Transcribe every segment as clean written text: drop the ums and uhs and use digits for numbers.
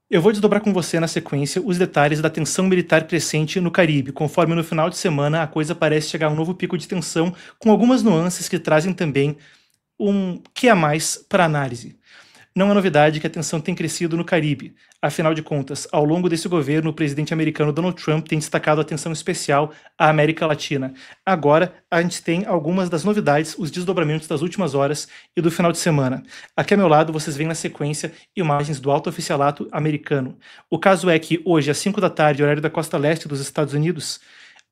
Eu vou desdobrar com você na sequência os detalhes da tensão militar crescente no Caribe, conforme no final de semana a coisa parece chegar a um novo pico de tensão, com algumas nuances que trazem também um que a mais para análise. Não é novidade que a tensão tem crescido no Caribe. Afinal de contas, ao longo desse governo, o presidente americano Donald Trump tem destacado atenção especial à América Latina. Agora, a gente tem algumas das novidades, os desdobramentos das últimas horas e do final de semana. Aqui ao meu lado, vocês veem na sequência imagens do alto oficialato americano. O caso é que hoje, às 5 da tarde, horário da costa leste dos Estados Unidos,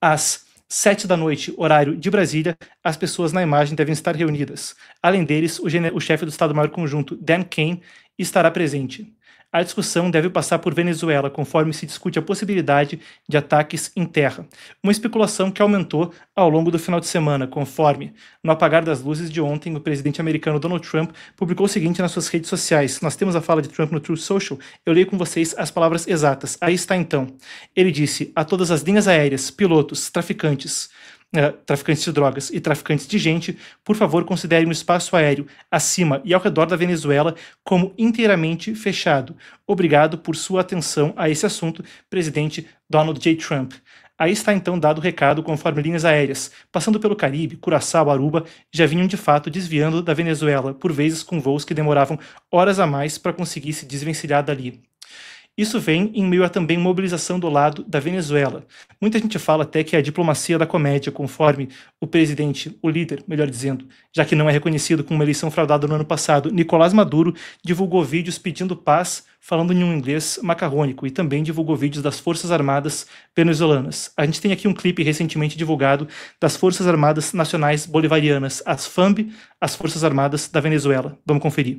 às 7 da noite, horário de Brasília, as pessoas na imagem devem estar reunidas. Além deles, o chefe do Estado-Maior Conjunto, Dan Kane, estará presente. A discussão deve passar por Venezuela, conforme se discute a possibilidade de ataques em terra. Uma especulação que aumentou ao longo do final de semana, conforme, no apagar das luzes de ontem, o presidente americano Donald Trump publicou o seguinte nas suas redes sociais. Nós temos a fala de Trump no Truth Social, eu leio com vocês as palavras exatas. Aí está então. Ele disse a todas as linhas aéreas, pilotos, traficantes de drogas e traficantes de gente, por favor considerem o espaço aéreo acima e ao redor da Venezuela como inteiramente fechado. Obrigado por sua atenção a esse assunto, presidente Donald J. Trump. Aí está então dado o recado conforme linhas aéreas, passando pelo Caribe, Curaçao, Aruba, já vinham de fato desviando da Venezuela, por vezes com voos que demoravam horas a mais para conseguir se desvencilhar dali. Isso vem em meio a também mobilização do lado da Venezuela. Muita gente fala até que é a diplomacia da comédia, conforme o presidente, o líder, melhor dizendo, já que não é reconhecido com uma eleição fraudada no ano passado, Nicolás Maduro divulgou vídeos pedindo paz, falando em um inglês macarrônico, e também divulgou vídeos das Forças Armadas venezuelanas. A gente tem aqui um clipe recentemente divulgado das Forças Armadas Nacionais Bolivarianas, as FAMB, as Forças Armadas da Venezuela. Vamos conferir.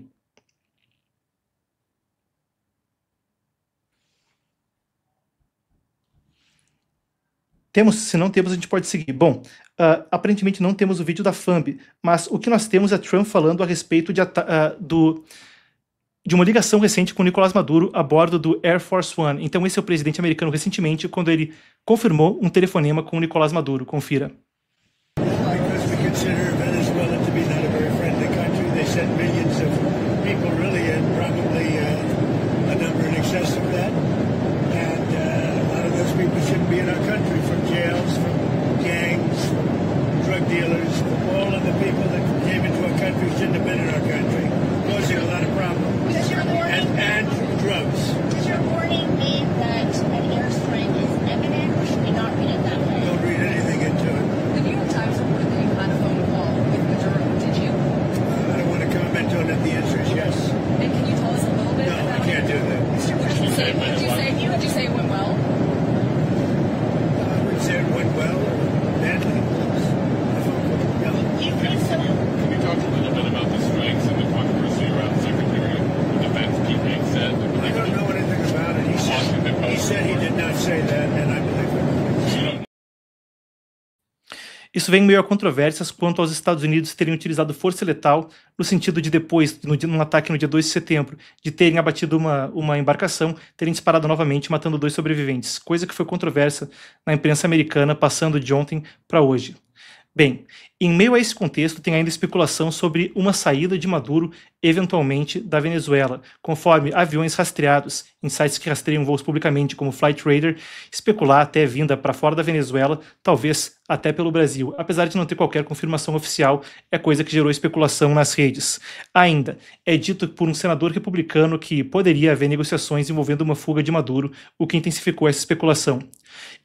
Temos, se não temos, a gente pode seguir. Bom, aparentemente não temos o vídeo da FAMB, mas o que nós temos é Trump falando a respeito de uma ligação recente com Nicolás Maduro a bordo do Air Force One. Então esse é o presidente americano recentemente, quando ele confirmou um telefonema com Nicolás Maduro. Confira. People shouldn't be in our country, from jails, from gangs, from drug dealers, from all of the people that came into our country shouldn't have been in our country, causing a lot of problems. And drugs. Does your warning mean that an airstrike is imminent, or should we not read it that way? Don't read anything into it. The New York Times reported that you had a phone call with Maduro. Did you? I don't want to comment on it. The answer is yes. And can you tell us a little bit No, about I can't do that. Would you say it went well? I would say it went well or badly. You think so? Can you talk a little bit about the strikes and the controversy around Secretary of Defense Pete Hegseth? I don't know anything about it. He said he did not say that, and I believe it. Isso vem em meio a controvérsias quanto aos Estados Unidos terem utilizado força letal no sentido de depois, num ataque no dia 2 de setembro, de terem abatido uma embarcação, terem disparado novamente, matando 2 sobreviventes, coisa que foi controversa na imprensa americana, passando de ontem para hoje. Bem, em meio a esse contexto, tem ainda especulação sobre uma saída de Maduro, eventualmente, da Venezuela, conforme aviões rastreados em sites que rastreiam voos publicamente, como Flight Radar, especular até vinda para fora da Venezuela, talvez até pelo Brasil. Apesar de não ter qualquer confirmação oficial, é coisa que gerou especulação nas redes. Ainda, é dito por um senador republicano que poderia haver negociações envolvendo uma fuga de Maduro, o que intensificou essa especulação.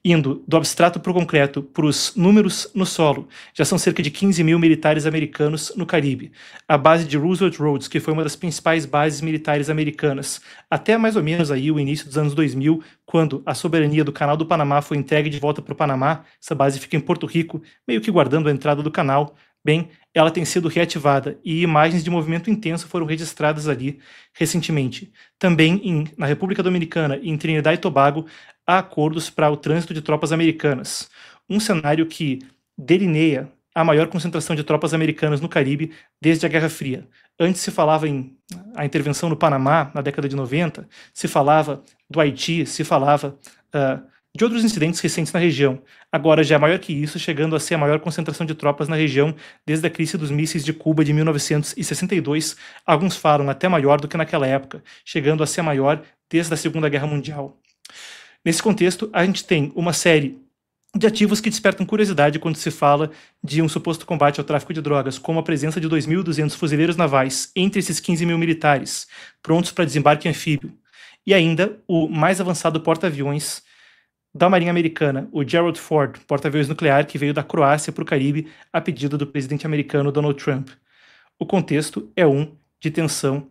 Indo do abstrato para o concreto, para os números no solo, já são cerca de 15 mil militares americanos no Caribe. A base de Roosevelt Roads, que foi uma das principais bases militares americanas, até mais ou menos aí o início dos anos 2000, quando a soberania do Canal do Panamá foi entregue de volta para o Panamá, essa base fica em Porto Rico, meio que guardando a entrada do canal. Bem, ela tem sido reativada e imagens de movimento intenso foram registradas ali recentemente. Também na República Dominicana e em Trinidad e Tobago há acordos para o trânsito de tropas americanas. Um cenário que delineia a maior concentração de tropas americanas no Caribe desde a Guerra Fria. Antes se falava em a intervenção no Panamá, na década de 90, se falava do Haiti, se falava de outros incidentes recentes na região. Agora já é maior que isso, chegando a ser a maior concentração de tropas na região desde a crise dos mísseis de Cuba de 1962. Alguns falam até maior do que naquela época, chegando a ser maior desde a Segunda Guerra Mundial. Nesse contexto, a gente tem uma série de ativos que despertam curiosidade quando se fala de um suposto combate ao tráfico de drogas, como a presença de 2.200 fuzileiros navais entre esses 15 mil militares, prontos para desembarque anfíbio, e ainda o mais avançado porta-aviões da Marinha Americana, o Gerald Ford, porta-aviões nuclear que veio da Croácia para o Caribe a pedido do presidente americano Donald Trump. O contexto é um de tensão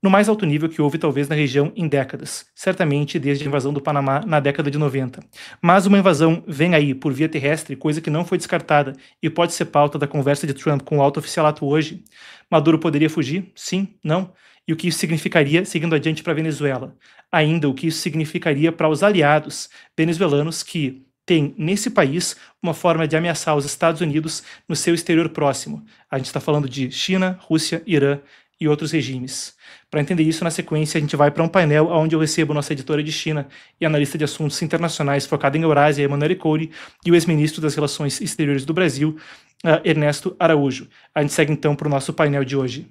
no mais alto nível que houve talvez na região em décadas, certamente desde a invasão do Panamá na década de 90. Mas uma invasão vem aí por via terrestre, coisa que não foi descartada e pode ser pauta da conversa de Trump com o alto oficialato hoje. Maduro poderia fugir? Sim? Não? E o que isso significaria seguindo adiante para a Venezuela? Ainda o que isso significaria para os aliados venezuelanos que têm nesse país uma forma de ameaçar os Estados Unidos no seu exterior próximo. A gente está falando de China, Rússia, Irã e outros regimes. Para entender isso, na sequência, a gente vai para um painel onde eu recebo nossa editora de China e analista de assuntos internacionais focada em Eurásia, Emanuele Couri, e o ex-ministro das Relações Exteriores do Brasil, Ernesto Araújo. A gente segue então para o nosso painel de hoje.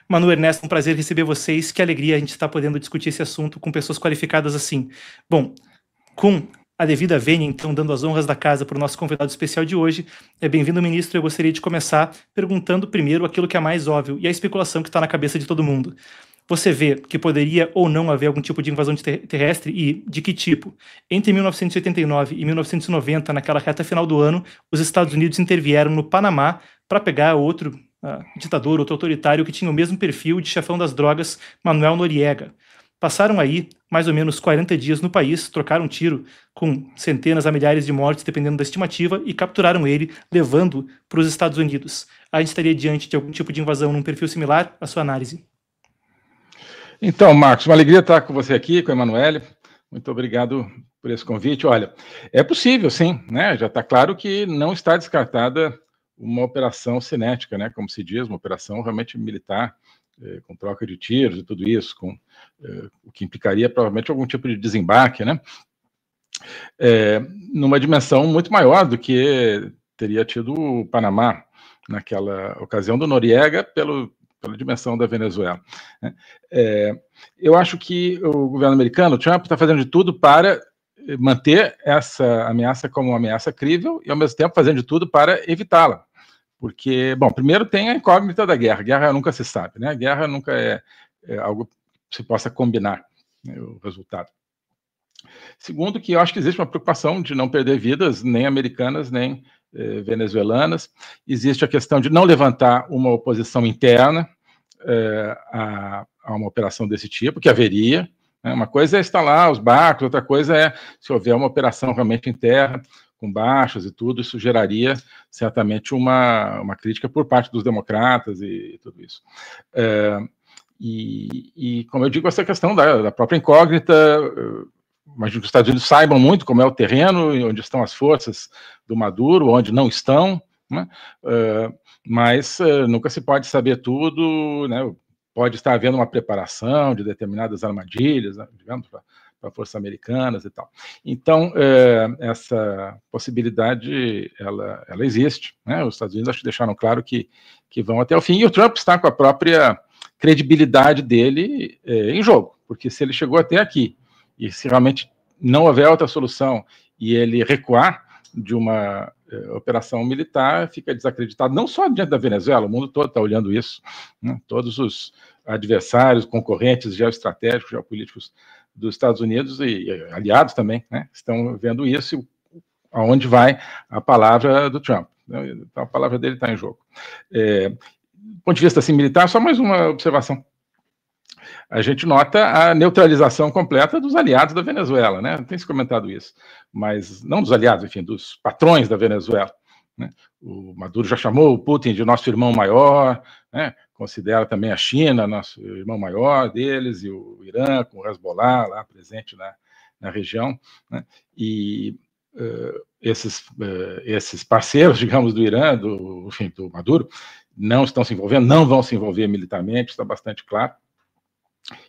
Manu, Ernesto, um prazer receber vocês. Que alegria a gente estar podendo discutir esse assunto com pessoas qualificadas assim. Bom, com a devida vênia, então, dando as honras da casa para o nosso convidado especial de hoje. Bem-vindo, ministro. Eu gostaria de começar perguntando primeiro aquilo que é mais óbvio e a especulação que está na cabeça de todo mundo. Você vê que poderia ou não haver algum tipo de invasão terrestre e de que tipo? Entre 1989 e 1990, naquela reta final do ano, os Estados Unidos intervieram no Panamá para pegar outro ditador, outro autoritário que tinha o mesmo perfil de chefão das drogas, Manuel Noriega. Passaram aí mais ou menos 40 dias no país, trocaram tiro com centenas a milhares de mortes, dependendo da estimativa, e capturaram ele, levando para os Estados Unidos. A gente estaria diante de algum tipo de invasão num perfil similar? A sua análise. Então, Marcos, uma alegria estar com você aqui, com a Emanuele. Muito obrigado por esse convite. Olha, é possível, sim, né? Já está claro que não está descartada uma operação cinética, né? Como se diz, uma operação realmente militar, com troca de tiros e tudo isso, com o que implicaria provavelmente algum tipo de desembarque, né? Numa dimensão muito maior do que teria tido o Panamá naquela ocasião do Noriega, pela dimensão da Venezuela. Eu acho que o governo americano, o Trump, está fazendo de tudo para manter essa ameaça como uma ameaça crível e, ao mesmo tempo, fazendo de tudo para evitá-la. Porque, bom, primeiro tem a incógnita da guerra. A guerra nunca se sabe, né? A guerra nunca é algo que se possa combinar, né, o resultado. Segundo, que eu acho que existe uma preocupação de não perder vidas, nem americanas, nem venezuelanas. Existe a questão de não levantar uma oposição interna a uma operação desse tipo, que haveria. Né? Uma coisa é instalar os barcos, outra coisa é se houver uma operação realmente interna, com baixas e tudo, isso geraria certamente uma crítica por parte dos democratas e tudo isso. E como eu digo, essa questão da própria incógnita, imagino que os Estados Unidos saibam muito como é o terreno, onde estão as forças do Maduro, onde não estão, né? Mas nunca se pode saber tudo, né? Pode estar havendo uma preparação de determinadas armadilhas, né, digamos, para forças americanas e tal. Então, essa possibilidade, ela existe, né? Os Estados Unidos acho que deixaram claro que vão até o fim, e o Trump está com a própria credibilidade dele em jogo, porque se ele chegou até aqui, e se realmente não houver outra solução, e ele recuar de uma operação militar, fica desacreditado, não só diante da Venezuela, o mundo todo está olhando isso, né? Todos os adversários, concorrentes geoestratégicos, geopolíticos dos Estados Unidos e aliados também, né, estão vendo isso, aonde vai a palavra do Trump. Então, a palavra dele está em jogo. Do ponto de vista assim, militar, só mais uma observação. A gente nota a neutralização completa dos aliados da Venezuela, né? Tem se comentado isso, mas não dos aliados, enfim, dos patrões da Venezuela, né? O Maduro já chamou o Putin de nosso irmão maior, né? Considera também a China nosso irmão maior deles, e o Irã, com o Hezbollah lá presente na região, né? E esses parceiros, digamos, do Irã, do Maduro, não estão se envolvendo, não vão se envolver militarmente, está bastante claro.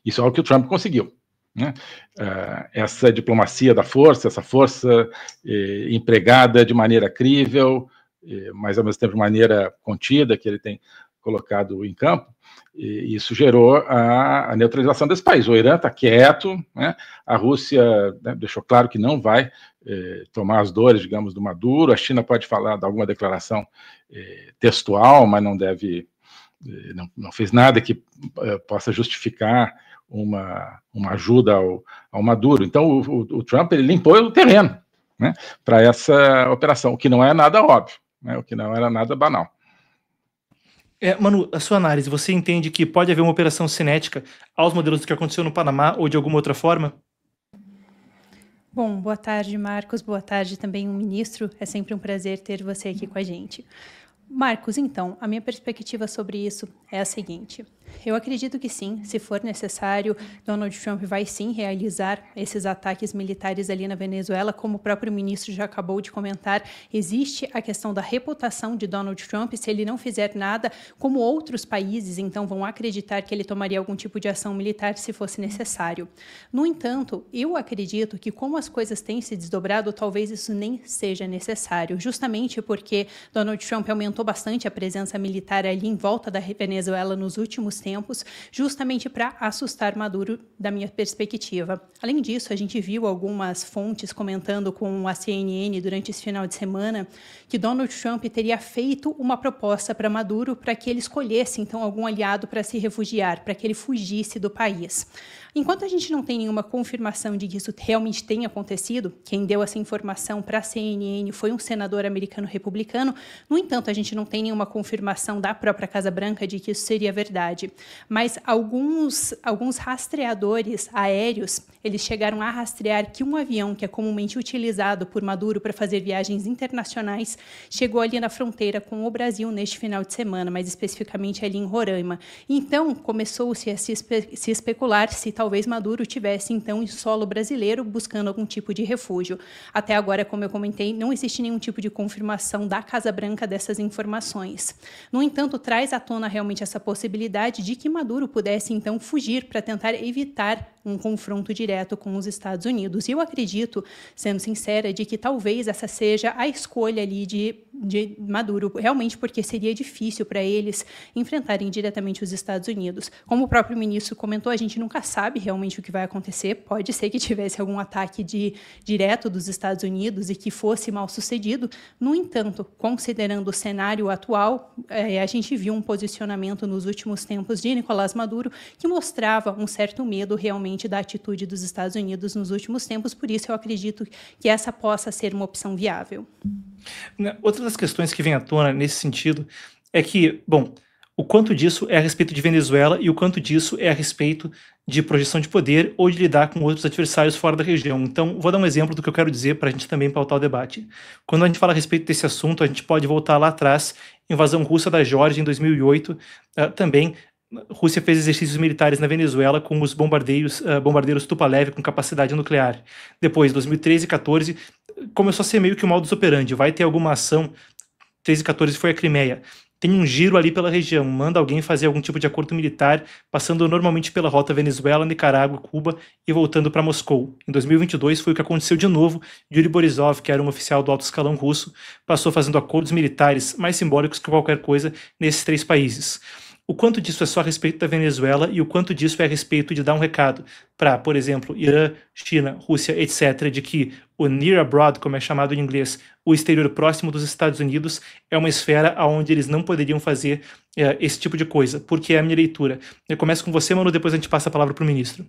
Isso é o que o Trump conseguiu, né? Essa diplomacia da força, essa força empregada de maneira crível, mas ao mesmo tempo de maneira contida, que ele tem colocado em campo, e isso gerou a neutralização desse país. O Irã está quieto, né? A Rússia, né, deixou claro que não vai tomar as dores, digamos, do Maduro. A China pode falar de alguma declaração textual, mas não deve, não fez nada que possa justificar uma ajuda ao Maduro. Então, o Trump ele limpou o terreno, né, para essa operação, o que não é nada óbvio, né, o que não era nada banal. Manu, a sua análise, você entende que pode haver uma operação cinética aos modelos do que aconteceu no Panamá ou de alguma outra forma? Bom, boa tarde, Marcos. Boa tarde também, o ministro. É sempre um prazer ter você aqui com a gente. Marcos, então, a minha perspectiva sobre isso é a seguinte. Eu acredito que sim, se for necessário, Donald Trump vai sim realizar esses ataques militares ali na Venezuela, como o próprio ministro já acabou de comentar, existe a questão da reputação de Donald Trump, se ele não fizer nada, como outros países, então vão acreditar que ele tomaria algum tipo de ação militar se fosse necessário. No entanto, eu acredito que como as coisas têm se desdobrado, talvez isso nem seja necessário, justamente porque Donald Trump aumentou bastante a presença militar ali em volta da Venezuela nos últimos tempos, justamente para assustar Maduro, da minha perspectiva. Além disso, a gente viu algumas fontes comentando com a CNN durante esse final de semana que Donald Trump teria feito uma proposta para Maduro para que ele escolhesse, então, algum aliado para se refugiar, para que ele fugisse do país. Enquanto a gente não tem nenhuma confirmação de que isso realmente tenha acontecido, quem deu essa informação para a CNN foi um senador americano republicano, no entanto, a gente não tem nenhuma confirmação da própria Casa Branca de que isso seria verdade. Mas alguns rastreadores aéreos, eles chegaram a rastrear que um avião que é comumente utilizado por Maduro para fazer viagens internacionais chegou ali na fronteira com o Brasil neste final de semana, mais especificamente ali em Roraima. Então, começou-se a se especular se talvez Maduro tivesse, então, em solo brasileiro, buscando algum tipo de refúgio. Até agora, como eu comentei, não existe nenhum tipo de confirmação da Casa Branca dessas informações. No entanto, traz à tona realmente essa possibilidade de que Maduro pudesse, então, fugir para tentar evitar um confronto direto com os Estados Unidos. E eu acredito, sendo sincera, de que talvez essa seja a escolha ali de Maduro, realmente porque seria difícil para eles enfrentarem diretamente os Estados Unidos. Como o próprio ministro comentou, a gente nunca sabe realmente o que vai acontecer. Pode ser que tivesse algum ataque direto dos Estados Unidos e que fosse mal sucedido. No entanto, considerando o cenário atual, a gente viu um posicionamento nos últimos tempos de Nicolás Maduro que mostrava um certo medo realmente da atitude dos Estados Unidos nos últimos tempos. Por isso, eu acredito que essa possa ser uma opção viável. Outra das questões que vem à tona nesse sentido é que, bom, o quanto disso é a respeito de Venezuela e o quanto disso é a respeito de projeção de poder ou de lidar com outros adversários fora da região. Então, vou dar um exemplo do que eu quero dizer para a gente também pautar o debate. Quando a gente fala a respeito desse assunto, a gente pode voltar lá atrás, invasão russa da Geórgia em 2008, também Rússia fez exercícios militares na Venezuela com os bombardeiros Tupolev com capacidade nuclear. Depois, 2013 e 2014, começou a ser meio que o modus operandi. Vai ter alguma ação. 13 e 14 foi a Crimeia. Tem um giro ali pela região, manda alguém fazer algum tipo de acordo militar, passando normalmente pela rota Venezuela, Nicarágua, Cuba e voltando para Moscou. Em 2022 foi o que aconteceu de novo. Yuri Borisov, que era um oficial do alto escalão russo, passou fazendo acordos militares mais simbólicos que qualquer coisa nesses 3 países. O quanto disso é só a respeito da Venezuela e o quanto disso é a respeito de dar um recado para, por exemplo, Irã, China, Rússia, etc., de que o near abroad, como é chamado em inglês, o exterior próximo dos Estados Unidos, é uma esfera onde eles não poderiam fazer esse tipo de coisa, porque é a minha leitura. Eu começo com você, Manu, depois a gente passa a palavra para o ministro.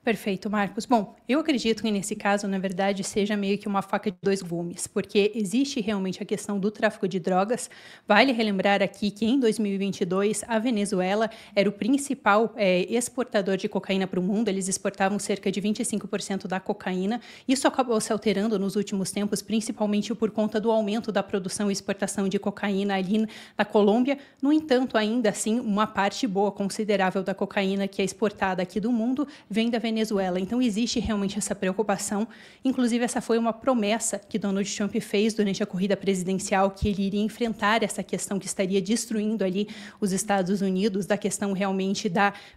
Perfeito, Marcos. Bom, eu acredito que nesse caso, na verdade, seja meio que uma faca de 2 gumes, porque existe realmente a questão do tráfico de drogas. Vale relembrar aqui que em 2022 a Venezuela era o principal exportador de cocaína para o mundo. Eles exportavam cerca de 25% da cocaína. Isso acabou se alterando nos últimos tempos, principalmente por conta do aumento da produção e exportação de cocaína ali na Colômbia. No entanto, ainda assim, uma parte boa, considerável da cocaína que é exportada aqui do mundo vem da Venezuela. Venezuela. Então, existe realmente essa preocupação. Inclusive, essa foi uma promessa que Donald Trump fez durante a corrida presidencial, que ele iria enfrentar essa questão que estaria destruindo ali os Estados Unidos, da questão realmente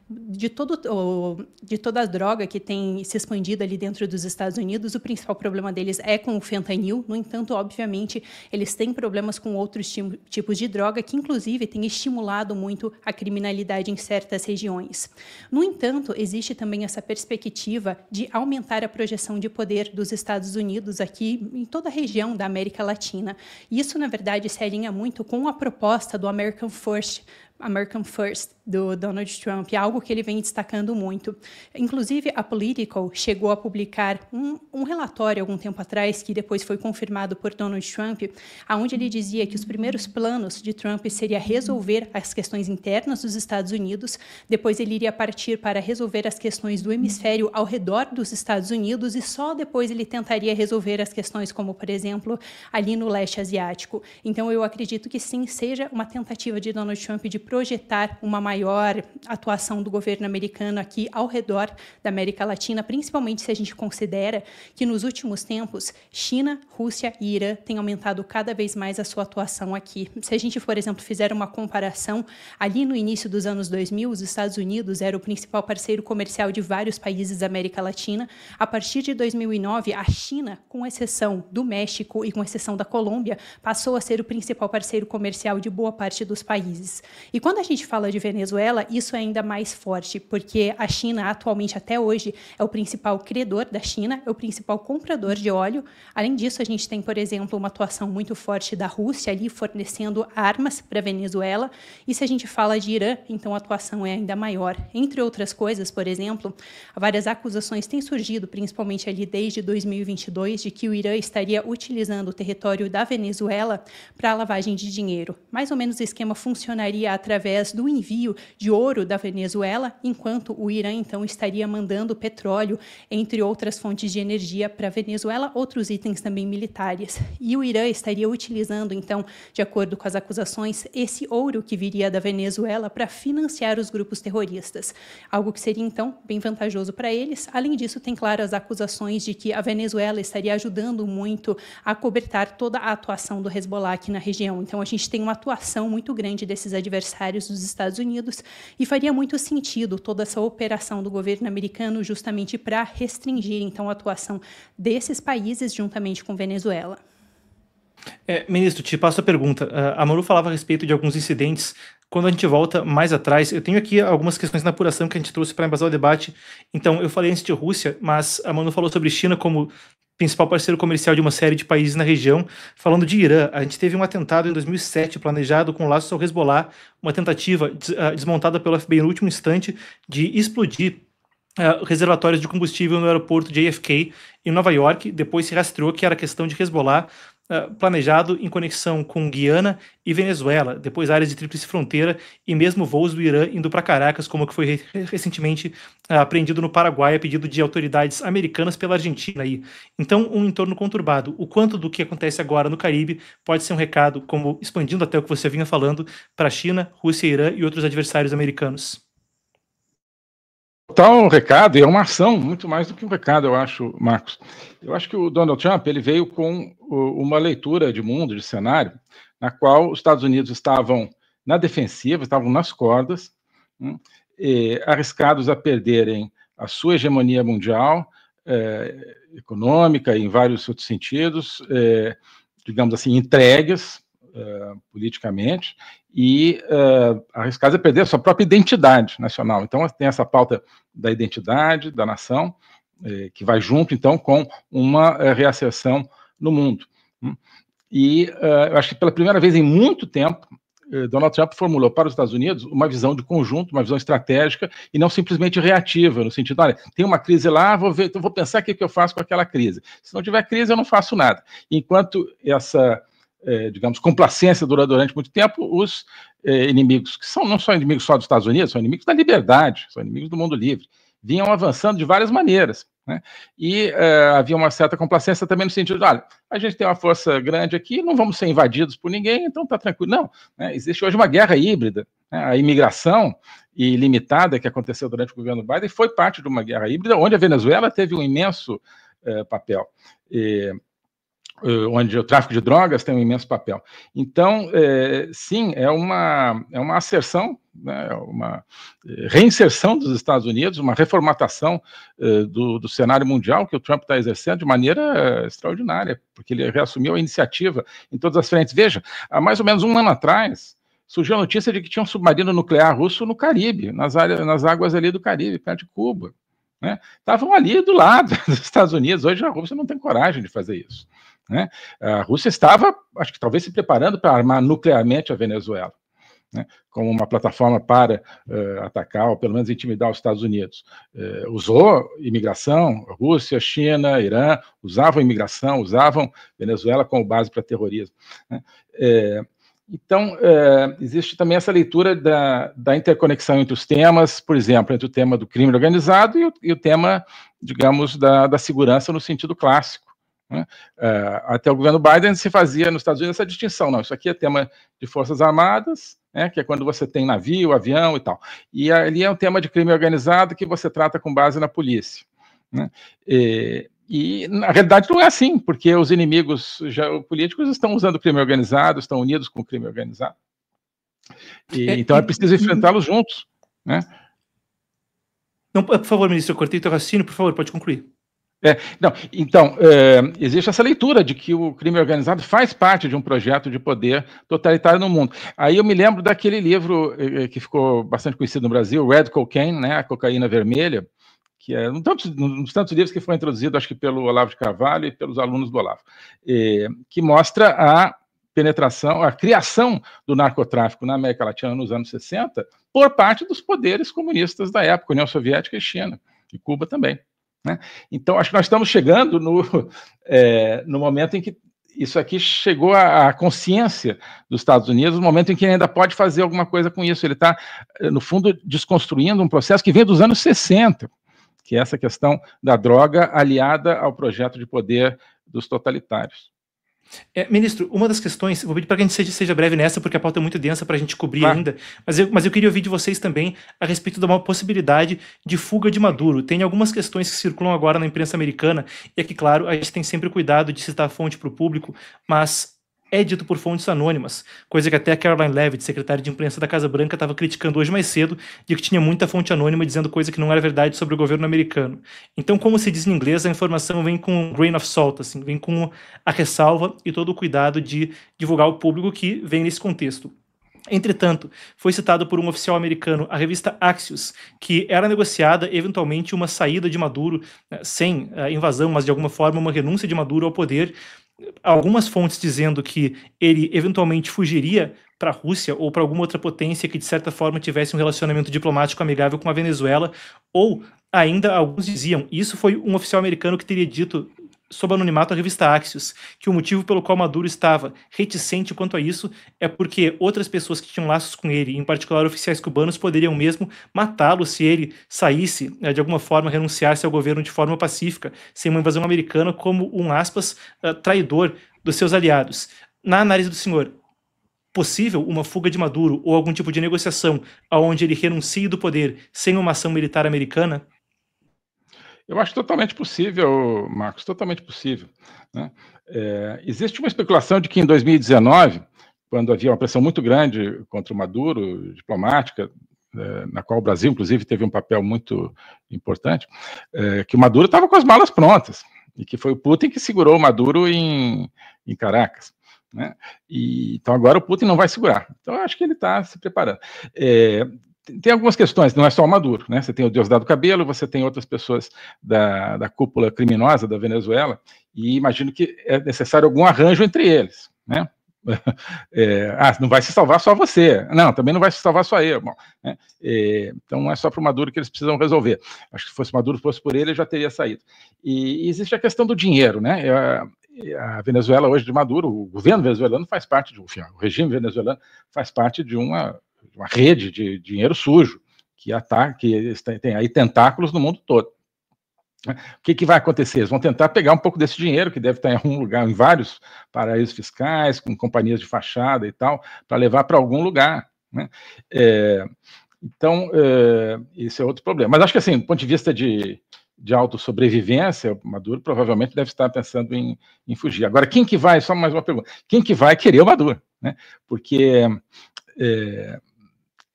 de toda a droga que tem se expandido ali dentro dos Estados Unidos. O principal problema deles é com o fentanil. No entanto, obviamente, eles têm problemas com outros tipos de droga, que inclusive tem estimulado muito a criminalidade em certas regiões. No entanto, existe também essa perspectiva de aumentar a projeção de poder dos Estados Unidos aqui em toda a região da América Latina. E isso, na verdade, se alinha muito com a proposta do American First, do Donald Trump, algo que ele vem destacando muito. Inclusive, a Politico chegou a publicar um relatório algum tempo atrás, que depois foi confirmado por Donald Trump, onde ele dizia que os primeiros planos de Trump seria resolver as questões internas dos Estados Unidos, depois ele iria partir para resolver as questões do hemisfério ao redor dos Estados Unidos e só depois ele tentaria resolver as questões como, por exemplo, ali no leste asiático. Então, eu acredito que sim, seja uma tentativa de Donald Trump de projetar uma maior atuação do governo americano aqui ao redor da América Latina, principalmente se a gente considera que nos últimos tempos China, Rússia e Irã têm aumentado cada vez mais a sua atuação aqui. Se a gente, por exemplo, fizer uma comparação, ali no início dos anos 2000, os Estados Unidos era o principal parceiro comercial de vários países da América Latina. A partir de 2009, a China, com exceção do México e com exceção da Colômbia, passou a ser o principal parceiro comercial de boa parte dos países. E quando a gente fala de Venezuela, isso é ainda mais forte, porque a China, atualmente, até hoje, é o principal credor da China, é o principal comprador de óleo. Além disso, a gente tem, por exemplo, uma atuação muito forte da Rússia ali, fornecendo armas para a Venezuela. E se a gente fala de Irã, então a atuação é ainda maior. Entre outras coisas, por exemplo, várias acusações têm surgido, principalmente ali desde 2022, de que o Irã estaria utilizando o território da Venezuela para a lavagem de dinheiro. Mais ou menos o esquema funcionaria através do envio de ouro da Venezuela, enquanto o Irã, então, estaria mandando petróleo, entre outras fontes de energia, para a Venezuela, outros itens também militares. E o Irã estaria utilizando, então, de acordo com as acusações, esse ouro que viria da Venezuela para financiar os grupos terroristas, algo que seria, então, bem vantajoso para eles. Além disso, tem, claro, as acusações de que a Venezuela estaria ajudando muito a cobertar toda a atuação do Hezbollah aqui na região. Então, a gente tem uma atuação muito grande desses adversários dos Estados Unidos e faria muito sentido toda essa operação do governo americano justamente para restringir, então, a atuação desses países juntamente com Venezuela. Ministro, te passo a pergunta. A Manu falava a respeito de alguns incidentes. Quando a gente volta mais atrás, eu tenho aqui algumas questões na apuração que a gente trouxe para embasar o debate. Então, eu falei antes de Rússia, mas a Manu falou sobre China como principal parceiro comercial de uma série de países na região. Falando de Irã, a gente teve um atentado em 2007 planejado com laços ao Hezbollah, uma tentativa desmontada pelo FBI no último instante de explodir reservatórios de combustível no aeroporto de JFK em Nova York. Depois se rastreou que era questão de Hezbollah, planejado em conexão com Guiana e Venezuela, depois áreas de tríplice fronteira e mesmo voos do Irã indo para Caracas, como que foi recentemente apreendido no Paraguai a pedido de autoridades americanas pela Argentina. Então, um entorno conturbado. O quanto do que acontece agora no Caribe pode ser um recado, como expandindo até o que você vinha falando, para a China, Rússia, Irã e outros adversários americanos? Tal recado, e é uma ação, muito mais do que um recado, eu acho, Marcos. Eu acho que o Donald Trump ele veio com uma leitura de mundo, de cenário, na qual os Estados Unidos estavam na defensiva, estavam nas cordas, arriscados a perderem a sua hegemonia mundial, econômica e em vários outros sentidos, digamos assim, entregues politicamente, e arriscados a perder a sua própria identidade nacional. Então, tem essa pauta da identidade, da nação, que vai junto, então, com uma reacessão no mundo. E eu acho que pela primeira vez em muito tempo, Donald Trump formulou para os Estados Unidos uma visão de conjunto, uma visão estratégica, e não simplesmente reativa, no sentido, olha, tem uma crise lá, vou ver, então vou pensar o que eu faço com aquela crise. Se não tiver crise, eu não faço nada. Enquanto essa digamos, complacência dura durante muito tempo, os inimigos, que não são inimigos só dos Estados Unidos, são inimigos da liberdade, são inimigos do mundo livre, vinham avançando de várias maneiras, né? E havia uma certa complacência também no sentido de, olha, a gente tem uma força grande aqui, não vamos ser invadidos por ninguém, então está tranquilo. Não, né? Existe hoje uma guerra híbrida, né? A imigração ilimitada que aconteceu durante o governo Biden foi parte de uma guerra híbrida, onde a Venezuela teve um imenso papel. Onde o tráfico de drogas tem um imenso papel. Então, sim, é uma asserção, né, uma reinserção dos Estados Unidos, uma reformatação do cenário mundial que o Trump está exercendo de maneira extraordinária, porque ele reassumiu a iniciativa em todas as frentes. Veja, há mais ou menos um ano atrás, surgiu a notícia de que tinha um submarino nuclear russo no Caribe, nas águas ali do Caribe, perto de Cuba. Né? Estavam ali do lado dos Estados Unidos. Hoje a Rússia não tem coragem de fazer isso. Né? A Rússia estava, acho que talvez, se preparando para armar nuclearmente a Venezuela, né? Como uma plataforma para atacar, ou pelo menos intimidar os Estados Unidos. Usou imigração, Rússia, China, Irã, usavam imigração, usavam Venezuela como base para terrorismo. Né? Então, existe também essa leitura da interconexão entre os temas, por exemplo, entre o tema do crime organizado e o tema, digamos, da segurança no sentido clássico. Né? Até o governo Biden se fazia nos Estados Unidos essa distinção, não, isso aqui é tema de forças armadas, né, que é quando você tem navio, avião e tal, e ali é um tema de crime organizado que você trata com base na polícia. Né? E na realidade não é assim, porque os inimigos geopolíticos estão usando o crime organizado, estão unidos com o crime organizado. Então é preciso enfrentá-los juntos. Né? Não, por favor, ministro, eu cortei teu raciocínio, por favor, pode concluir. Então, existe essa leitura de que o crime organizado faz parte de um projeto de poder totalitário no mundo. Aí eu me lembro daquele livro que ficou bastante conhecido no Brasil, Red Cocaine, né, a cocaína vermelha, que é um dos tantos livros que foi introduzido, acho que pelo Olavo de Carvalho e pelos alunos do Olavo, que mostra a penetração, a criação do narcotráfico na América Latina nos anos 60 por parte dos poderes comunistas da época, União Soviética e China, e Cuba também. Né? Então, acho que nós estamos chegando no momento em que isso aqui chegou à consciência dos Estados Unidos, no momento em que ele ainda pode fazer alguma coisa com isso. Ele está, no fundo, desconstruindo um processo que vem dos anos 60, que é essa questão da droga aliada ao projeto de poder dos totalitários. Ministro, uma das questões, vou pedir para que a gente seja breve nessa, porque a pauta é muito densa para a gente cobrir ainda, mas eu queria ouvir de vocês também a respeito de uma possibilidade de fuga de Maduro. Tem algumas questões que circulam agora na imprensa americana, e aqui, claro, a gente tem sempre cuidado de citar a fonte para o público, mas é dito por fontes anônimas, coisa que até a Caroline Leavitt, secretária de imprensa da Casa Branca, estava criticando hoje mais cedo, de que tinha muita fonte anônima dizendo coisa que não era verdade sobre o governo americano. Então, como se diz em inglês, a informação vem com um grain of salt, assim, vem com a ressalva e todo o cuidado de divulgar ao público que vem nesse contexto. Entretanto, foi citado por um oficial americano a revista Axios, que era negociada eventualmente uma saída de Maduro, sem invasão, mas de alguma forma uma renúncia de Maduro ao poder. Algumas fontes dizendo que ele eventualmente fugiria para a Rússia ou para alguma outra potência que de certa forma tivesse um relacionamento diplomático amigável com a Venezuela, ou ainda alguns diziam, isso foi um oficial americano que teria dito sob anonimato à revista Axios, que o motivo pelo qual Maduro estava reticente quanto a isso é porque outras pessoas que tinham laços com ele, em particular oficiais cubanos, poderiam mesmo matá-lo se ele saísse, de alguma forma, renunciasse ao governo de forma pacífica, sem uma invasão americana, como um, aspas, traidor dos seus aliados. Na análise do senhor, possível uma fuga de Maduro ou algum tipo de negociação onde ele renuncie do poder sem uma ação militar americana? Eu acho totalmente possível, Marcos, totalmente possível. Né? Existe uma especulação de que em 2019, quando havia uma pressão muito grande contra o Maduro, diplomática, na qual o Brasil, inclusive, teve um papel muito importante, que o Maduro estava com as malas prontas, e que foi o Putin que segurou o Maduro em Caracas. Né? Então agora o Putin não vai segurar. Então eu acho que ele está se preparando. Tem algumas questões, não é só o Maduro, né? Você tem o Diosdado Cabello, você tem outras pessoas da cúpula criminosa da Venezuela, e imagino que é necessário algum arranjo entre eles, né? Não vai se salvar só você, não, também não vai se salvar só eu. Bom, né? Então não é só para o Maduro que eles precisam resolver. Acho que se fosse Maduro, fosse por ele já teria saído. E existe a questão do dinheiro, né? A Venezuela hoje de Maduro, o governo venezuelano faz parte o regime venezuelano faz parte de uma rede de dinheiro sujo que tem aí tentáculos no mundo todo. O que vai acontecer? Eles vão tentar pegar um pouco desse dinheiro, que deve estar em algum lugar, em vários paraísos fiscais, com companhias de fachada e tal, para levar para algum lugar. né? Então, esse é outro problema. Mas acho que, assim, do ponto de vista de autossobrevivência, o Maduro provavelmente deve estar pensando em fugir. Agora, quem que vai, só mais uma pergunta, quem que vai querer o Maduro, né? Porque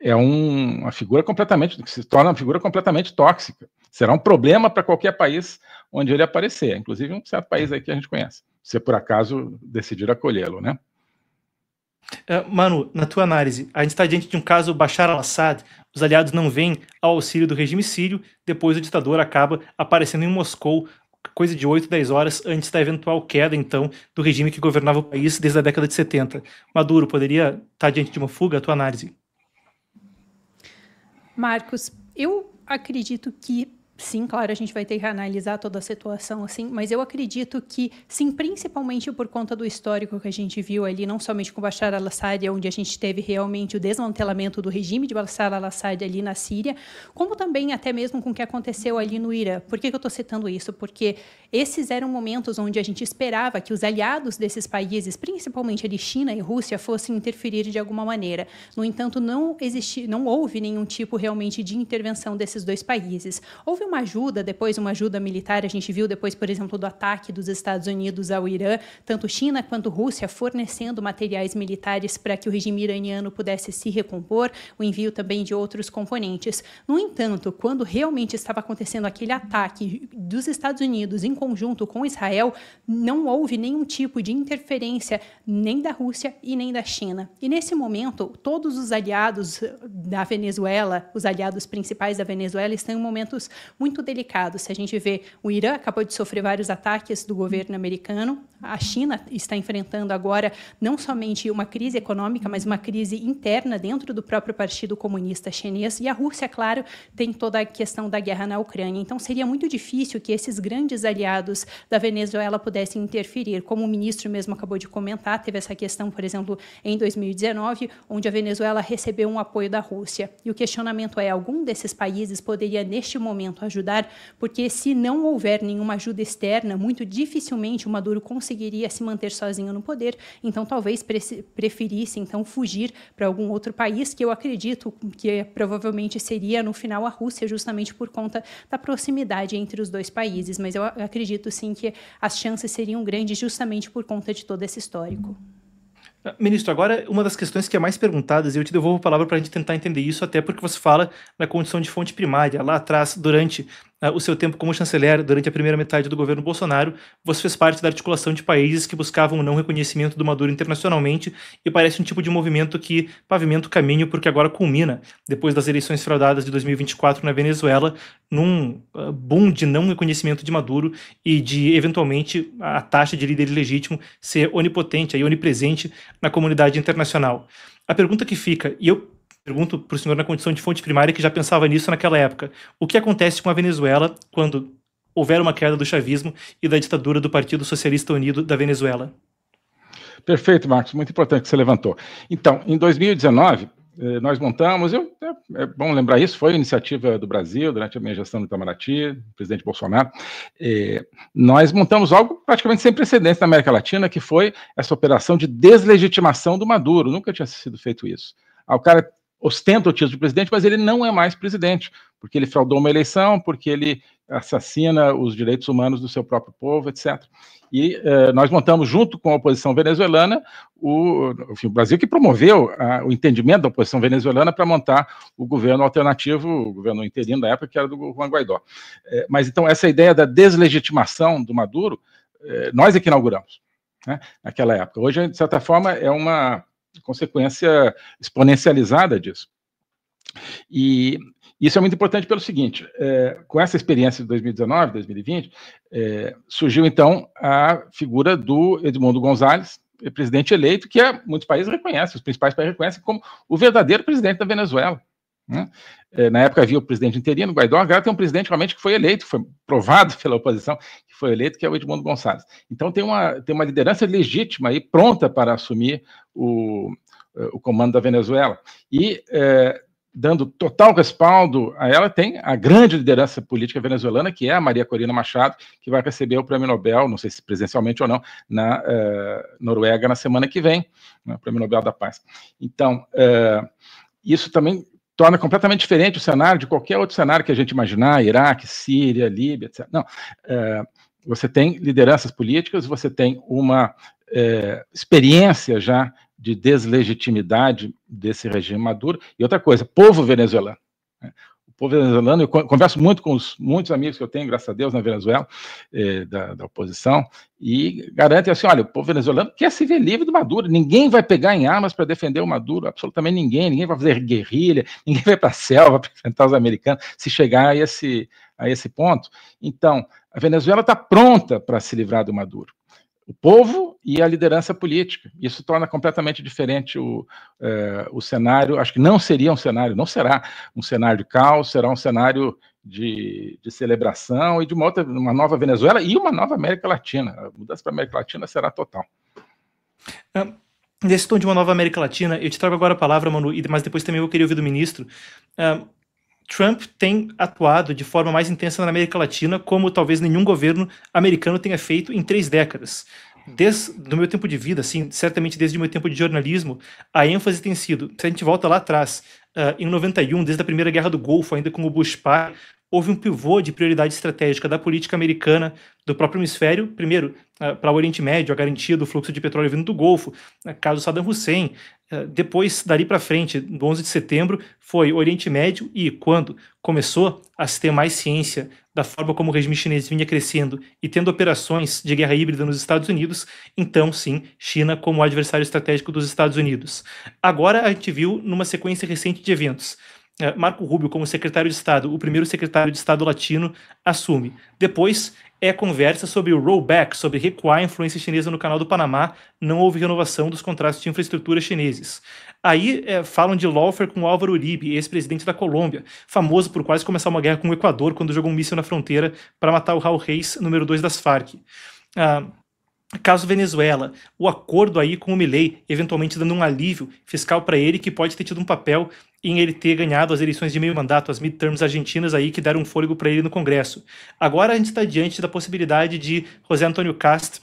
uma figura completamente, que se torna uma figura completamente tóxica. Será um problema para qualquer país onde ele aparecer, inclusive um certo país aí que a gente conhece, se por acaso decidir acolhê-lo, né? Manu, na tua análise, a gente está diante de um caso Bashar al-Assad, os aliados não vêm ao auxílio do regime sírio, depois o ditador acaba aparecendo em Moscou, coisa de 8, 10 horas antes da eventual queda, então, do regime que governava o país desde a década de 70. Maduro poderia estar diante de uma fuga? A tua análise? Marcos, eu acredito que sim, claro, a gente vai ter que analisar toda a situação, assim, mas eu acredito que, sim, principalmente por conta do histórico que a gente viu ali, não somente com Bashar al-Assad, onde a gente teve realmente o desmantelamento do regime de Bashar al-Assad ali na Síria, como também até mesmo com o que aconteceu ali no Irã. Por que eu estou citando isso? Porque esses eram momentos onde a gente esperava que os aliados desses países, principalmente ali China e Rússia, fossem interferir de alguma maneira. No entanto, não houve nenhum tipo realmente de intervenção desses dois países. Houve uma ajuda, depois uma ajuda militar, a gente viu depois, por exemplo, do ataque dos Estados Unidos ao Irã, tanto China quanto Rússia fornecendo materiais militares para que o regime iraniano pudesse se recompor, o envio também de outros componentes. No entanto, quando realmente estava acontecendo aquele ataque dos Estados Unidos em conjunto com Israel, não houve nenhum tipo de interferência nem da Rússia e nem da China. E nesse momento, todos os aliados da Venezuela, os aliados principais da Venezuela, estão em momentos muito delicados. Se a gente vê, o Irã acabou de sofrer vários ataques do governo americano, a China está enfrentando agora não somente uma crise econômica, mas uma crise interna dentro do próprio Partido Comunista Chinês, e a Rússia, claro, tem toda a questão da guerra na Ucrânia. Então, seria muito difícil que esses grandes aliados da Venezuela pudessem interferir. Como o ministro mesmo acabou de comentar, teve essa questão, por exemplo, em 2019, onde a Venezuela recebeu um apoio da Rússia. E o questionamento é, algum desses países poderia, neste momento, ajudar? Porque se não houver nenhuma ajuda externa, muito dificilmente o Maduro conseguiria se manter sozinho no poder, então talvez preferisse então fugir para algum outro país, que eu acredito que provavelmente seria no final a Rússia, justamente por conta da proximidade entre os dois países, mas eu acredito sim que as chances seriam grandes justamente por conta de todo esse histórico. Ministro, agora uma das questões que é mais perguntadas, e eu te devolvo a palavra para a gente tentar entender isso, até porque você fala na condição de fonte primária. Lá atrás, durante o seu tempo como chanceler, durante a primeira metade do governo Bolsonaro, você fez parte da articulação de países que buscavam o não reconhecimento do Maduro internacionalmente, e parece um tipo de movimento que pavimenta o caminho porque agora culmina, depois das eleições fraudadas de 2024 na Venezuela, num boom de não reconhecimento de Maduro e de, eventualmente, a taxa de líder ilegítimo ser onipotente, aí, onipresente na comunidade internacional. A pergunta que fica, e eu pergunto para o senhor na condição de fonte primária que já pensava nisso naquela época, o que acontece com a Venezuela quando houver uma queda do chavismo e da ditadura do Partido Socialista Unido da Venezuela? Perfeito, Marcos, muito importante que você levantou. Então, em 2019, nós montamos, é bom lembrar isso, foi iniciativa do Brasil, durante a minha gestão no Itamaraty, presidente Bolsonaro, nós montamos algo praticamente sem precedentes na América Latina, que foi essa operação de deslegitimação do Maduro. Nunca tinha sido feito isso. O cara ostenta o título de presidente, mas ele não é mais presidente, porque ele fraudou uma eleição, porque ele assassina os direitos humanos do seu próprio povo, etc. E nós montamos, junto com a oposição venezuelana, o Brasil que promoveu o entendimento da oposição venezuelana para montar o governo alternativo, o governo interino da época, que era do Juan Guaidó. Mas então essa ideia da deslegitimação do Maduro, nós é que inauguramos, né, naquela época. Hoje, de certa forma, é uma consequência exponencializada disso. E isso é muito importante pelo seguinte, com essa experiência de 2019, 2020, surgiu então a figura do Edmundo González, presidente eleito, que muitos países reconhecem, os principais países reconhecem como o verdadeiro presidente da Venezuela, né? Na época havia o presidente interino, Guaidó, agora tem um presidente realmente que foi eleito, foi provado pela oposição, que foi eleito, que é o Edmundo Gonçalves. Então tem uma liderança legítima e pronta para assumir o comando da Venezuela. E dando total respaldo a ela, tem a grande liderança política venezuelana, que é a Maria Corina Machado, que vai receber o Prêmio Nobel, não sei se presencialmente ou não, na Noruega na semana que vem, né, o Prêmio Nobel da Paz. Então, isso também torna completamente diferente o cenário de qualquer outro cenário que a gente imaginar, Iraque, Síria, Líbia, etc. Não, você tem lideranças políticas, você tem uma experiência já de deslegitimidade desse regime Maduro, e outra coisa, povo venezuelano. Né? O povo venezuelano, eu converso muito com muitos amigos que eu tenho, graças a Deus, na Venezuela, da oposição, e garantem assim, olha, o povo venezuelano quer se ver livre do Maduro, ninguém vai pegar em armas para defender o Maduro, absolutamente ninguém vai fazer guerrilha, ninguém vai para a selva para enfrentar os americanos, se chegar a esse ponto. Então, a Venezuela está pronta para se livrar do Maduro. O povo e a liderança política. Isso torna completamente diferente o cenário. Acho que não será um cenário de caos, será um cenário de celebração e de uma nova Venezuela e uma nova América Latina. A mudança para a América Latina será total. Nesse tom de uma nova América Latina, eu te trago agora a palavra, Manu, mas depois também eu queria ouvir do ministro. Trump tem atuado de forma mais intensa na América Latina, como talvez nenhum governo americano tenha feito em 3 décadas. Desde o meu tempo de vida, assim, certamente desde o meu tempo de jornalismo, a ênfase tem sido, se a gente volta lá atrás, em 91, desde a Primeira Guerra do Golfo, ainda com o Bush pai, houve um pivô de prioridade estratégica da política americana, do próprio hemisfério, primeiro, para o Oriente Médio, a garantia do fluxo de petróleo vindo do Golfo, caso Saddam Hussein. Depois, dali para frente, do 11 de setembro, foi Oriente Médio e, quando começou a se ter mais ciência da forma como o regime chinês vinha crescendo e tendo operações de guerra híbrida nos Estados Unidos, então, sim, China como adversário estratégico dos Estados Unidos. Agora, a gente viu numa sequência recente de eventos. Marco Rubio, como secretário de Estado, o primeiro secretário de Estado latino, assume. Depois é conversa sobre o rollback, sobre recuar a influência chinesa no Canal do Panamá, não houve renovação dos contratos de infraestrutura chineses. Aí falam de lawfare com Álvaro Uribe, ex-presidente da Colômbia, famoso por quase começar uma guerra com o Equador quando jogou um míssil na fronteira para matar o Raul Reis, número 2 das Farc. Caso Venezuela, o acordo aí com o Milei, eventualmente dando um alívio fiscal para ele, que pode ter tido um papel em ele ter ganhado as eleições de meio mandato, as midterms argentinas aí, que deram um fôlego para ele no Congresso. Agora a gente está diante da possibilidade de José Antônio Kast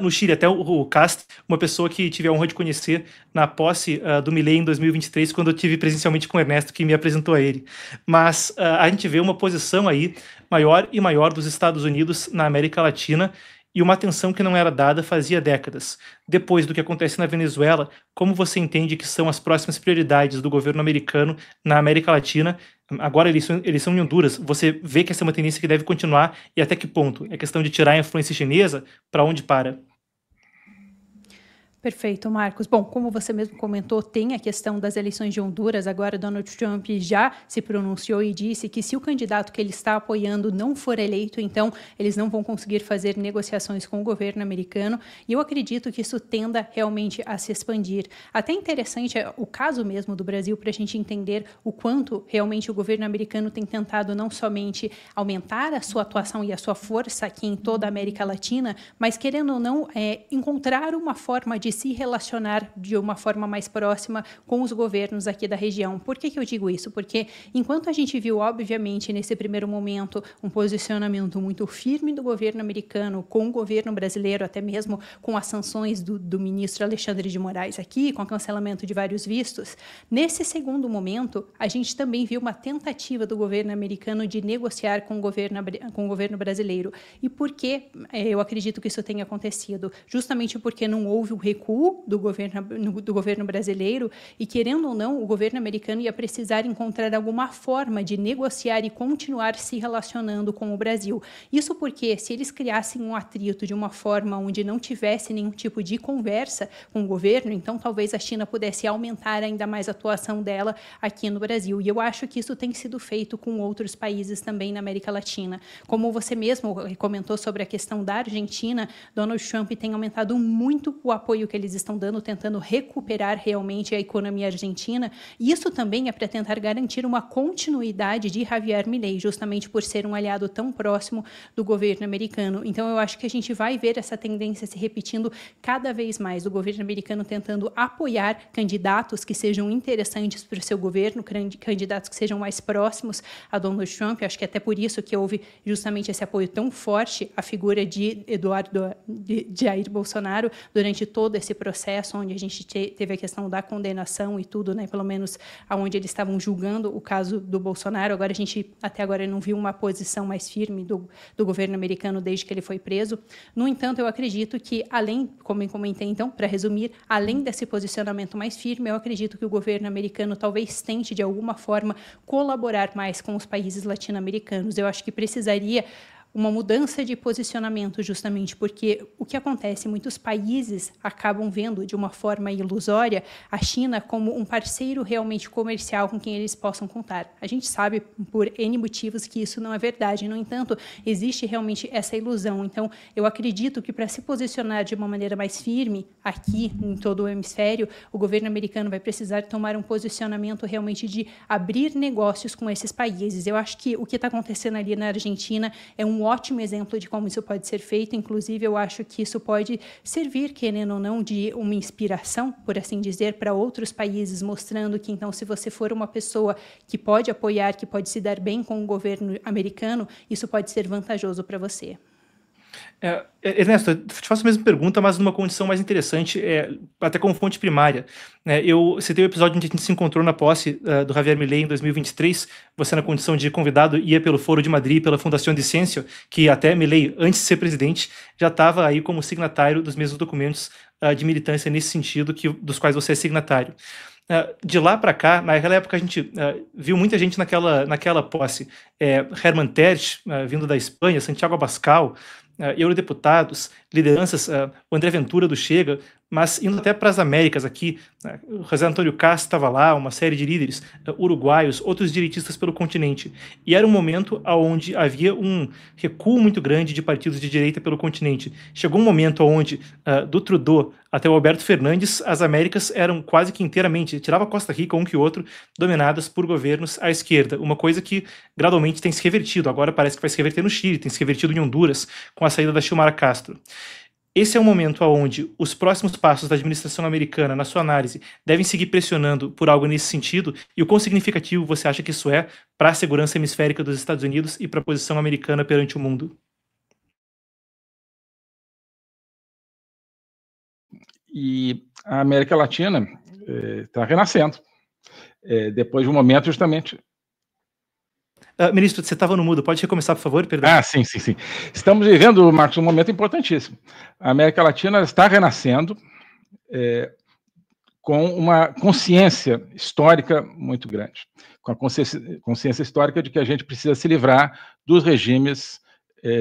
no Chile, até o Kast, uma pessoa que tive a honra de conhecer na posse do Milei em 2023, quando eu tive presencialmente com o Ernesto, que me apresentou a ele. Mas a gente vê uma posição aí maior e maior dos Estados Unidos na América Latina, e uma atenção que não era dada fazia décadas. Depois do que acontece na Venezuela, como você entende que são as próximas prioridades do governo americano na América Latina? Agora eleição em Honduras, você vê que essa é uma tendência que deve continuar e até que ponto? É questão de tirar a influência chinesa? Para onde para? Perfeito, Marcos. Bom, como você mesmo comentou, tem a questão das eleições de Honduras. Agora, Donald Trump já se pronunciou e disse que se o candidato que ele está apoiando não for eleito, então eles não vão conseguir fazer negociações com o governo americano. E eu acredito que isso tenda realmente a se expandir. Até interessante é o caso mesmo do Brasil, para a gente entender o quanto realmente o governo americano tem tentado não somente aumentar a sua atuação e a sua força aqui em toda a América Latina, mas, querendo ou não, encontrar uma forma de se relacionar de uma forma mais próxima com os governos aqui da região. Por que eu digo isso? Porque enquanto a gente viu, obviamente, nesse primeiro momento, um posicionamento muito firme do governo americano com o governo brasileiro, até mesmo com as sanções do ministro Alexandre de Moraes aqui, com o cancelamento de vários vistos, nesse segundo momento, a gente também viu uma tentativa do governo americano de negociar com o governo brasileiro. E por que eu acredito que isso tenha acontecido? Justamente porque não houve o recuo do governo brasileiro e, querendo ou não, o governo americano ia precisar encontrar alguma forma de negociar e continuar se relacionando com o Brasil. Isso porque, se eles criassem um atrito de uma forma onde não tivesse nenhum tipo de conversa com o governo, então talvez a China pudesse aumentar ainda mais a atuação dela aqui no Brasil. E eu acho que isso tem sido feito com outros países também na América Latina. Como você mesmo comentou sobre a questão da Argentina, Donald Trump tem aumentado muito o apoio que eles estão dando, tentando recuperar realmente a economia argentina. E isso também é para tentar garantir uma continuidade de Javier Milei, justamente por ser um aliado tão próximo do governo americano. Então, eu acho que a gente vai ver essa tendência se repetindo cada vez mais, do governo americano tentando apoiar candidatos que sejam interessantes para o seu governo, candidatos que sejam mais próximos a Donald Trump. Eu acho que até por isso que houve justamente esse apoio tão forte à figura de Jair Bolsonaro durante todo esse processo, onde a gente teve a questão da condenação e tudo, né, pelo menos aonde eles estavam julgando o caso do Bolsonaro. Agora a gente, até agora, não viu uma posição mais firme do governo americano desde que ele foi preso. No entanto, eu acredito que, além, como eu comentei então, para resumir, além desse posicionamento mais firme, eu acredito que o governo americano talvez tente, de alguma forma, colaborar mais com os países latino-americanos. Eu acho que precisaria uma mudança de posicionamento, justamente porque o que acontece, muitos países acabam vendo de uma forma ilusória a China como um parceiro realmente comercial com quem eles possam contar. A gente sabe por N motivos que isso não é verdade, no entanto, existe realmente essa ilusão. Então, eu acredito que para se posicionar de uma maneira mais firme aqui em todo o hemisfério, o governo americano vai precisar tomar um posicionamento realmente de abrir negócios com esses países. Eu acho que o que está acontecendo ali na Argentina é um ótimo exemplo de como isso pode ser feito. Inclusive, eu acho que isso pode servir, querendo ou não, de uma inspiração, por assim dizer, para outros países, mostrando que, então, se você for uma pessoa que pode apoiar, que pode se dar bem com o governo americano, isso pode ser vantajoso para você. Ernesto, eu te faço a mesma pergunta, mas numa condição mais interessante, até como fonte primária. Eu citei o episódio onde a gente se encontrou na posse do Javier Milei em 2023, você na condição de convidado ia pelo Foro de Madrid, pela Fundação de Ciência, que até Milei, antes de ser presidente, já estava aí como signatário dos mesmos documentos de militância nesse sentido, dos quais você é signatário. De lá para cá, naquela época a gente viu muita gente naquela posse. Herman Tertsch, vindo da Espanha, Santiago Abascal, eurodeputados, lideranças, o André Ventura do Chega, mas indo até para as Américas aqui, o José Antônio Castro estava lá, uma série de líderes uruguaios, outros direitistas pelo continente. E era um momento onde havia um recuo muito grande de partidos de direita pelo continente. Chegou um momento onde, do Trudeau até o Alberto Fernandes, as Américas eram quase que inteiramente, tirava Costa Rica um que outro, dominadas por governos à esquerda. Uma coisa que gradualmente tem se revertido. Agora parece que vai se reverter no Chile, tem se revertido em Honduras, com a saída da Xiomara Castro. Esse é um momento onde os próximos passos da administração americana, na sua análise, devem seguir pressionando por algo nesse sentido, e o quão significativo você acha que isso é para a segurança hemisférica dos Estados Unidos e para a posição americana perante o mundo? E a América Latina está renascendo, depois de um momento justamente... Ministro, você estava no mudo, pode recomeçar, por favor? Perdão. Sim. Estamos vivendo, Marcos, um momento importantíssimo. A América Latina está renascendo com uma consciência histórica muito grande, com a consciência histórica de que a gente precisa se livrar dos regimes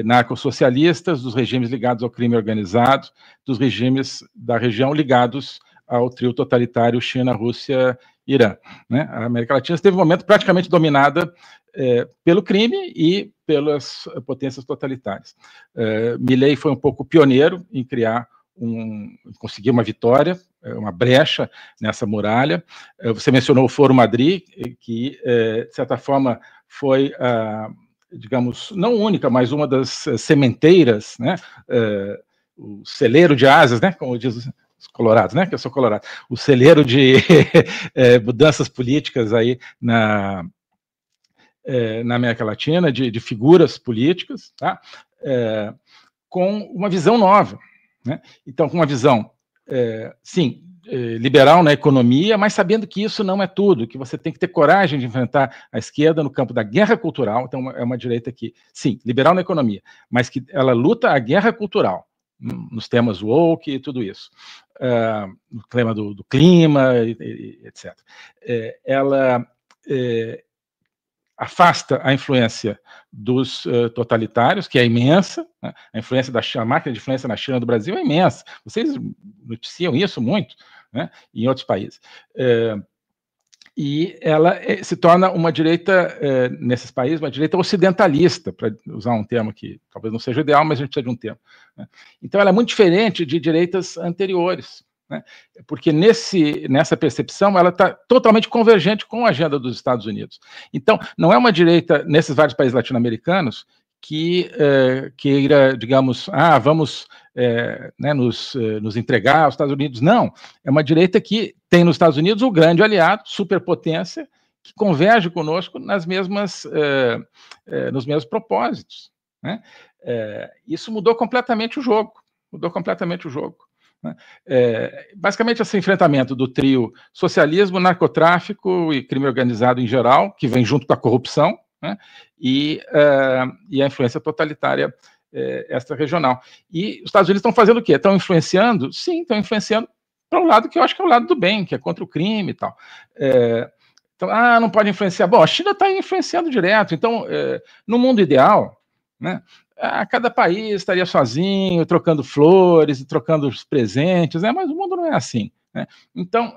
narcossocialistas, dos regimes ligados ao crime organizado, dos regimes da região ligados ao trio totalitário China, Rússia, Irã. Né? A América Latina teve um momento praticamente dominada pelo crime e pelas potências totalitárias. Milei foi um pouco pioneiro em conseguir uma vitória, uma brecha nessa muralha. Você mencionou o Foro Madrid, que, de certa forma, foi, digamos, não única, mas uma das sementeiras, né? O celeiro de asas, né? Como diz os colorados, né? Que eu sou colorado. O celeiro de mudanças políticas aí na América Latina, de figuras políticas, tá? Com uma visão nova, né? Então, com uma visão, sim, liberal na economia, mas sabendo que isso não é tudo, que você tem que ter coragem de enfrentar a esquerda no campo da guerra cultural. Então, é uma direita que, sim, liberal na economia, mas que ela luta a guerra cultural, nos temas woke e tudo isso, no tema do clima, etc. Ela afasta a influência dos totalitários, que é imensa, né? A influência a máquina de influência na China do Brasil é imensa. Vocês noticiam isso muito, né? Em outros países. E ela se torna uma direita, nesses países, uma direita ocidentalista, para usar um termo que talvez não seja ideal, mas a gente precisa de um termo. Né? Então, ela é muito diferente de direitas anteriores. né? Porque nessa percepção ela está totalmente convergente com a agenda dos Estados Unidos. Então, não é uma direita, nesses vários países latino-americanos, que queira, digamos, vamos né, nos entregar aos Estados Unidos. Não, é uma direita que tem nos Estados Unidos o grande aliado, superpotência, que converge conosco nos mesmos propósitos, né? Isso mudou completamente o jogo, né? Basicamente, esse enfrentamento do trio socialismo, narcotráfico e crime organizado em geral, que vem junto com a corrupção, né? E a influência totalitária extra-regional. E os Estados Unidos estão fazendo o quê? Estão influenciando? Sim, estão influenciando para o lado que eu acho que é o lado do bem, que é contra o crime e tal. Então, não pode influenciar. Bom, a China está influenciando direto. Então, no mundo ideal, né, cada país estaria sozinho, trocando flores e trocando os presentes, né, mas o mundo não é assim, né? Então,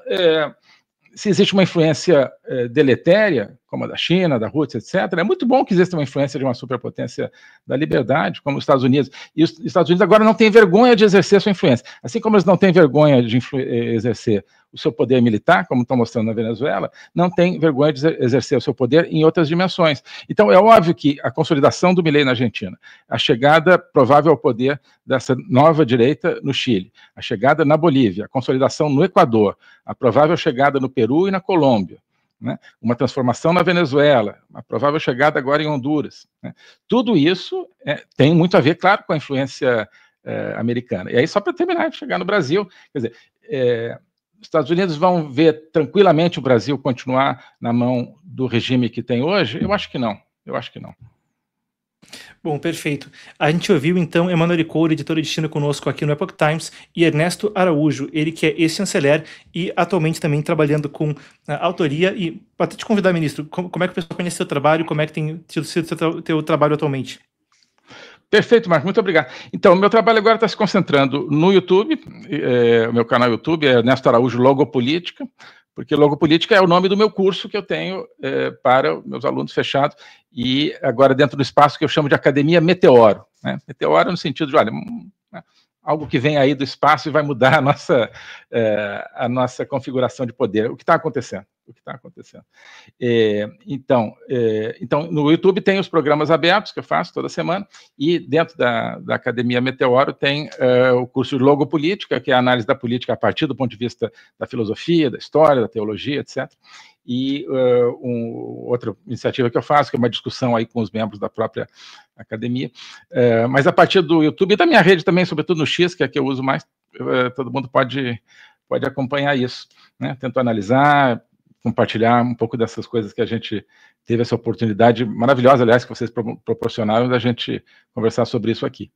se existe uma influência deletéria, como a da China, da Rússia, etc., é muito bom que exista uma influência de uma superpotência da liberdade, como os Estados Unidos. E os Estados Unidos agora não têm vergonha de exercer sua influência. Assim como eles não têm vergonha de exercer o seu poder militar, como estão mostrando na Venezuela, não têm vergonha de exercer o seu poder em outras dimensões. Então, é óbvio que a consolidação do Milei na Argentina, a chegada provável ao poder dessa nova direita no Chile, a chegada na Bolívia, a consolidação no Equador, a provável chegada no Peru e na Colômbia, né? Uma transformação na Venezuela, a provável chegada agora em Honduras, né? Tudo isso tem muito a ver, claro, com a influência americana. E aí, só para terminar, chegar no Brasil, quer dizer, os Estados Unidos vão ver tranquilamente o Brasil continuar na mão do regime que tem hoje? Eu acho que não. Bom, perfeito. A gente ouviu, então, Emanuel Licor, editor de China, conosco aqui no Epoch Times, e Ernesto Araújo, ele que é ex-chanceler e atualmente também trabalhando com autoria. E para te convidar, ministro, como é que o pessoal conhece o seu trabalho, como é que tem sido o teu trabalho atualmente? Perfeito, Marcos, muito obrigado. Então, o meu trabalho agora está se concentrando no YouTube, o meu canal YouTube é Ernesto Araújo Logopolítica, porque Logopolítica é o nome do meu curso que eu tenho para meus alunos fechados, e agora dentro do espaço que eu chamo de Academia Meteoro, né? Meteoro no sentido de, olha, algo que vem aí do espaço e vai mudar a nossa configuração de poder. O que está acontecendo? Então, no YouTube tem os programas abertos que eu faço toda semana, e dentro da Academia Meteoro tem o curso de Logopolítica, que é a análise da política a partir do ponto de vista da filosofia, da história, da teologia, etc. E outra iniciativa que eu faço, que é uma discussão aí com os membros da própria academia, mas a partir do YouTube e da minha rede também, sobretudo no X, que é a que eu uso mais, todo mundo pode acompanhar isso, né? Tento analisar, compartilhar um pouco dessas coisas que a gente teve essa oportunidade maravilhosa, aliás, que vocês proporcionaram da gente conversar sobre isso aqui.